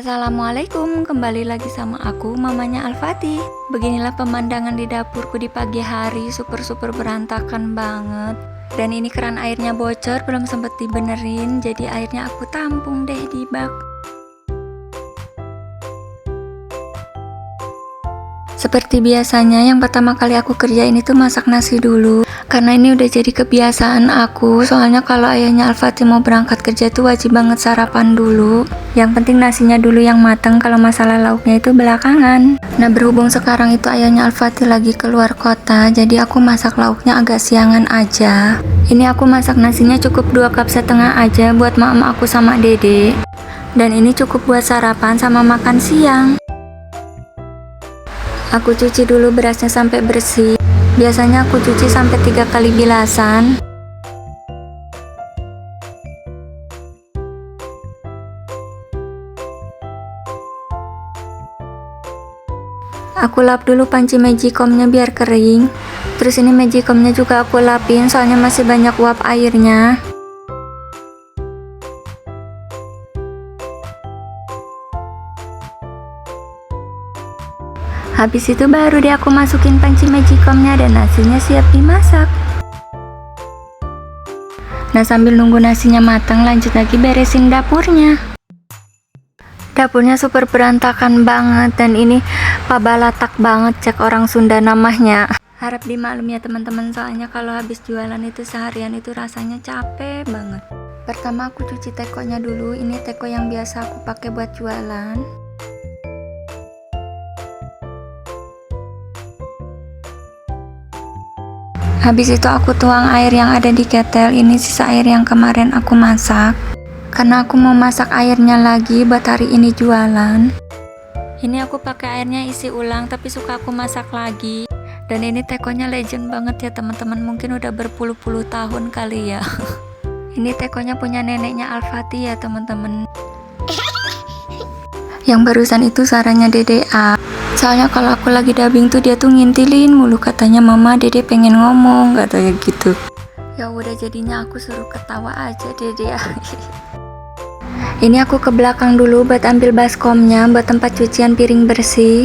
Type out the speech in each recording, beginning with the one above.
Assalamualaikum, kembali lagi sama aku, mamanya Al-Fatih. Beginilah pemandangan di dapurku di pagi hari, super berantakan banget. Dan ini keran airnya bocor, belum sempet dibenerin, jadi airnya aku tampung deh di bak. Seperti biasanya, yang pertama kali aku kerjain itu masak nasi dulu. Karena ini udah jadi kebiasaan aku, soalnya kalau ayahnya Al-Fatih mau berangkat kerja tuh wajib banget sarapan dulu. Yang penting nasinya dulu yang mateng, kalau masalah lauknya itu belakangan. Nah, berhubung sekarang itu ayahnya Al-Fatih lagi keluar kota, jadi aku masak lauknya agak siangan aja. Ini aku masak nasinya cukup 2,5 cup aja buat mama aku sama dede. Dan ini cukup buat sarapan sama makan siang. Aku cuci dulu berasnya sampai bersih. Biasanya aku cuci sampai 3 kali bilasan. Aku lap dulu panci magicomnya biar kering. Terus ini magicomnya juga aku lapin soalnya masih banyak uap airnya. Habis itu baru deh aku masukin panci magicomnya dan nasinya siap dimasak. Nah, sambil nunggu nasinya matang, lanjut lagi beresin dapurnya. Dapurnya super berantakan banget dan ini pabalatak banget, cek orang Sunda namanya. Harap dimaklum ya teman-teman, soalnya kalau habis jualan itu seharian itu rasanya capek banget. Pertama aku cuci tekonya dulu, ini teko yang biasa aku pakai buat jualan. Habis itu aku tuang air yang ada di ketel, ini sisa air yang kemarin aku masak. Karena aku mau masak airnya lagi buat hari ini jualan. Ini aku pakai airnya isi ulang tapi suka aku masak lagi. Dan ini tekonya legend banget ya teman-teman, mungkin udah berpuluh-puluh tahun kali ya. Ini tekonya punya neneknya Al-Fatih ya teman-teman. Yang barusan itu sarannya Dede A. Soalnya kalau aku lagi dubbing tuh dia tuh ngintilin mulu, katanya mama Dede pengen ngomong, katanya gitu. Ya udah jadinya aku suruh ketawa aja Dede A. Ini aku ke belakang dulu buat ambil baskomnya buat tempat cucian piring bersih.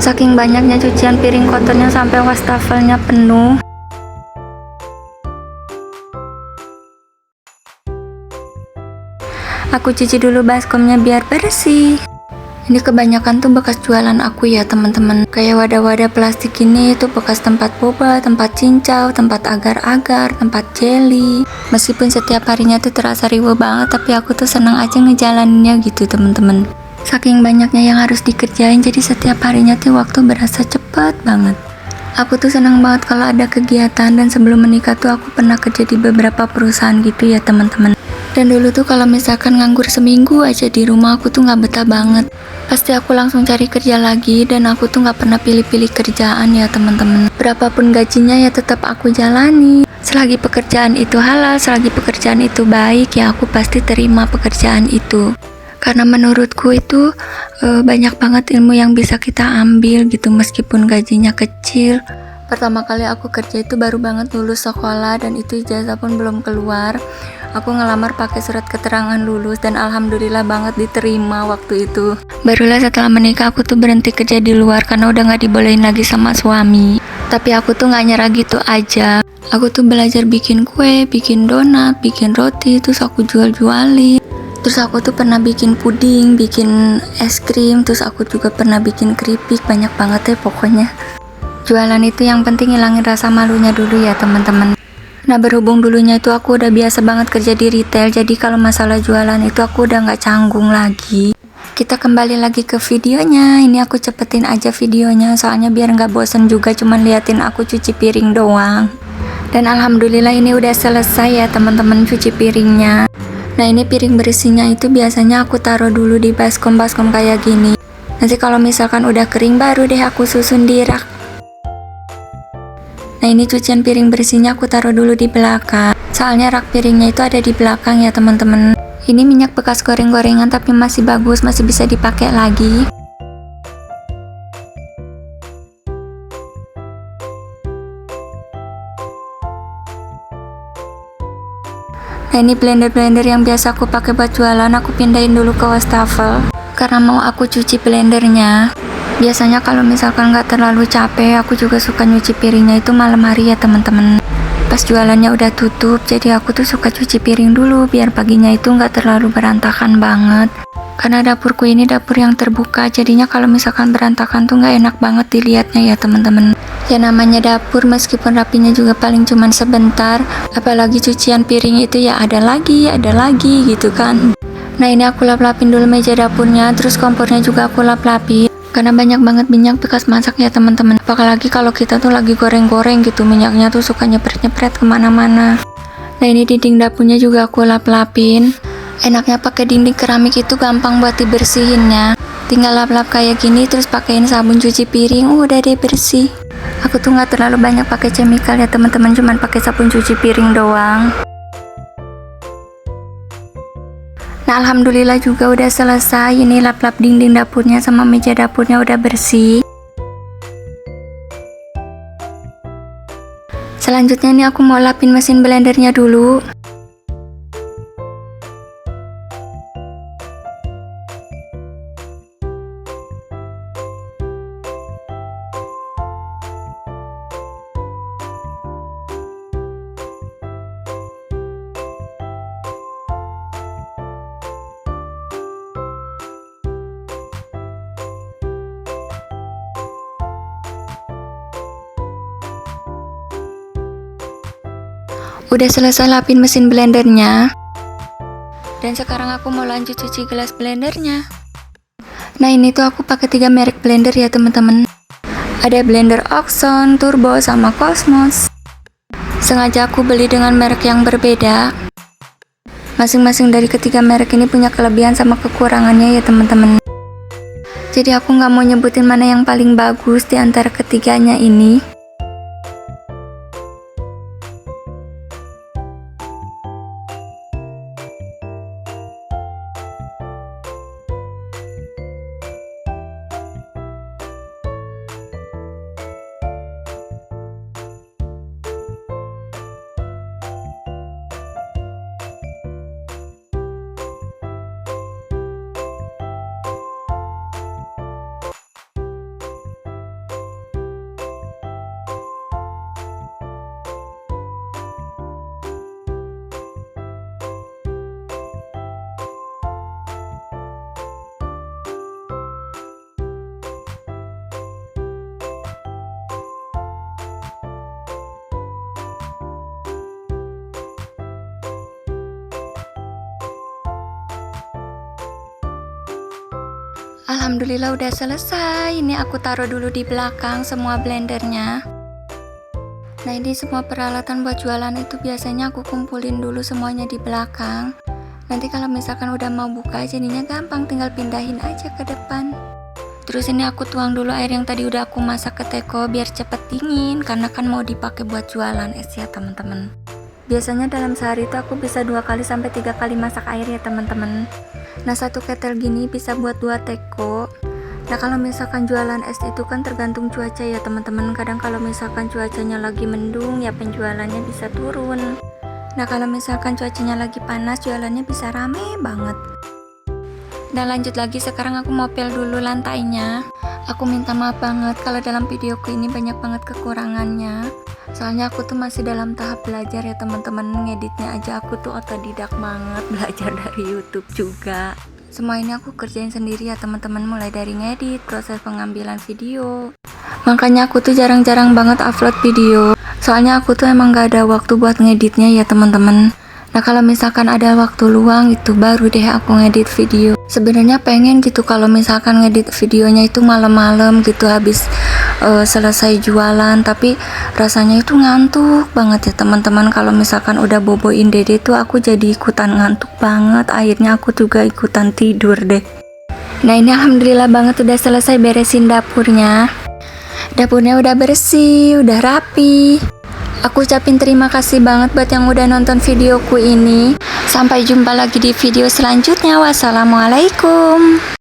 Saking banyaknya cucian piring kotornya sampai wastafelnya penuh. Aku cuci dulu baskomnya biar bersih. Ini kebanyakan tuh bekas jualan aku ya teman-teman. Kayak wadah-wadah plastik ini itu bekas tempat boba, tempat cincau, tempat agar-agar, tempat jelly. Meskipun setiap harinya tuh terasa riweh banget, tapi aku tuh senang aja ngejalaninnya gitu teman-teman. Saking banyaknya yang harus dikerjain, jadi setiap harinya tuh waktu berasa cepet banget. Aku tuh senang banget kalau ada kegiatan, dan sebelum menikah tuh aku pernah kerja di beberapa perusahaan gitu ya teman-teman. Dan dulu tuh kalau misalkan nganggur seminggu aja di rumah, aku tuh nggak betah banget. Pasti aku langsung cari kerja lagi, dan aku tuh nggak pernah pilih-pilih kerjaan ya teman-teman. Berapapun gajinya ya tetap aku jalani. Selagi pekerjaan itu halal, selagi pekerjaan itu baik, ya aku pasti terima pekerjaan itu. Karena menurutku itu banyak banget ilmu yang bisa kita ambil gitu meskipun gajinya kecil. Pertama kali aku kerja itu baru banget lulus sekolah dan itu ijazah pun belum keluar. Aku ngelamar pakai surat keterangan lulus dan alhamdulillah banget diterima waktu itu. Barulah setelah menikah aku tuh berhenti kerja di luar karena udah gak dibolehin lagi sama suami. Tapi aku tuh gak nyerah gitu aja. Aku tuh belajar bikin kue, bikin donat, bikin roti, terus aku jual-jualin. Terus aku tuh pernah bikin puding, bikin es krim, terus aku juga pernah bikin keripik, banyak banget ya pokoknya. Jualan itu yang penting hilangin rasa malunya dulu ya teman-teman. Nah, berhubung dulunya itu aku udah biasa banget kerja di retail, jadi kalau masalah jualan itu aku udah gak canggung lagi. Kita kembali lagi ke videonya. Ini aku cepetin aja videonya, soalnya biar gak bosen juga cuman liatin aku cuci piring doang. Dan alhamdulillah ini udah selesai ya teman-teman cuci piringnya. Nah, ini piring bersihnya itu biasanya aku taruh dulu di baskom kayak gini. Nanti kalau misalkan udah kering baru deh aku susun di rak. Nah, ini cucian piring bersihnya aku taruh dulu di belakang. Soalnya rak piringnya itu ada di belakang ya teman-teman. Ini minyak bekas goreng-gorengan tapi masih bagus, masih bisa dipakai lagi. Nah, ini blender yang biasa aku pakai buat jualan, aku pindahin dulu ke wastafel. karena mau aku cuci blendernya. Biasanya kalau misalkan nggak terlalu capek, aku juga suka nyuci piringnya itu malam hari ya teman-teman. Pas jualannya udah tutup, jadi aku tuh suka cuci piring dulu biar paginya itu nggak terlalu berantakan banget. Karena dapurku ini dapur yang terbuka, jadinya kalau misalkan berantakan tuh nggak enak banget dilihatnya ya teman-teman. Ya namanya dapur, meskipun rapinya juga paling cuman sebentar, apalagi cucian piring itu ya ada lagi gitu kan. Nah ini aku lap-lapin dulu meja dapurnya, terus kompornya juga aku lap-lapin. Karena banyak banget minyak bekas masak ya teman-teman. Apalagi kalau kita tuh lagi goreng-goreng gitu, minyaknya tuh suka nyepret-nyepret kemana-mana. Nah ini dinding dapurnya juga aku lap-lapin. Enaknya pakai dinding keramik itu gampang buat dibersihinnya. Tinggal lap-lap kayak gini, terus pakein sabun cuci piring, udah deh bersih. Aku tuh nggak terlalu banyak pakai chemical ya teman-teman, cuman pakai sabun cuci piring doang. Nah alhamdulillah juga udah selesai. Ini lap-lap dinding dapurnya sama meja dapurnya udah bersih. Selanjutnya nih aku mau lapin mesin blendernya dulu. Udah selesai lapin mesin blendernya. Dan sekarang aku mau lanjut cuci gelas blendernya. Nah ini tuh aku pakai 3 merek blender ya teman-teman. Ada blender Oxon, Turbo, sama Cosmos. Sengaja aku beli dengan merek yang berbeda. Masing-masing dari ketiga merek ini punya kelebihan sama kekurangannya ya teman-teman. Jadi aku nggak mau nyebutin mana yang paling bagus di antara ketiganya ini. Alhamdulillah udah selesai. Ini aku taruh dulu di belakang semua blendernya. Nah ini semua peralatan buat jualan itu biasanya aku kumpulin dulu semuanya di belakang. Nanti kalau misalkan udah mau buka jadinya gampang, tinggal pindahin aja ke depan. Terus ini aku tuang dulu air yang tadi udah aku masak ke teko biar cepet dingin, karena kan mau dipakai buat jualan es ya teman-teman. Biasanya dalam sehari itu aku bisa 2 kali sampai 3 kali masak air ya teman-teman. Nah satu ketel gini bisa buat 2 teko. Nah kalau misalkan jualan es itu kan tergantung cuaca ya teman-teman. Kadang kalau misalkan cuacanya lagi mendung ya penjualannya bisa turun. Nah kalau misalkan cuacanya lagi panas jualannya bisa rame banget. Nah lanjut lagi, sekarang aku mau pel dulu lantainya. Aku minta maaf banget kalau dalam videoku ini banyak banget kekurangannya. Soalnya aku tuh masih dalam tahap belajar ya teman-teman. Ngeditnya aja aku tuh otodidak banget, belajar dari YouTube juga. Semua ini aku kerjain sendiri ya teman-teman, mulai dari ngedit, proses pengambilan video. Makanya aku tuh jarang-jarang banget upload video. Soalnya aku tuh emang gak ada waktu buat ngeditnya ya teman-teman. Nah kalau misalkan ada waktu luang itu baru deh aku ngedit video. Sebenarnya pengen gitu kalau misalkan ngedit videonya itu malam-malam gitu habis selesai jualan, tapi rasanya itu ngantuk banget ya teman-teman. Kalau misalkan udah boboin dede tuh aku jadi ikutan ngantuk banget, akhirnya aku juga ikutan tidur deh. Nah ini alhamdulillah banget udah selesai beresin dapurnya. Dapurnya udah bersih, udah rapi. Aku ucapin terima kasih banget buat yang udah nonton videoku ini. Sampai jumpa lagi di video selanjutnya. Wassalamualaikum.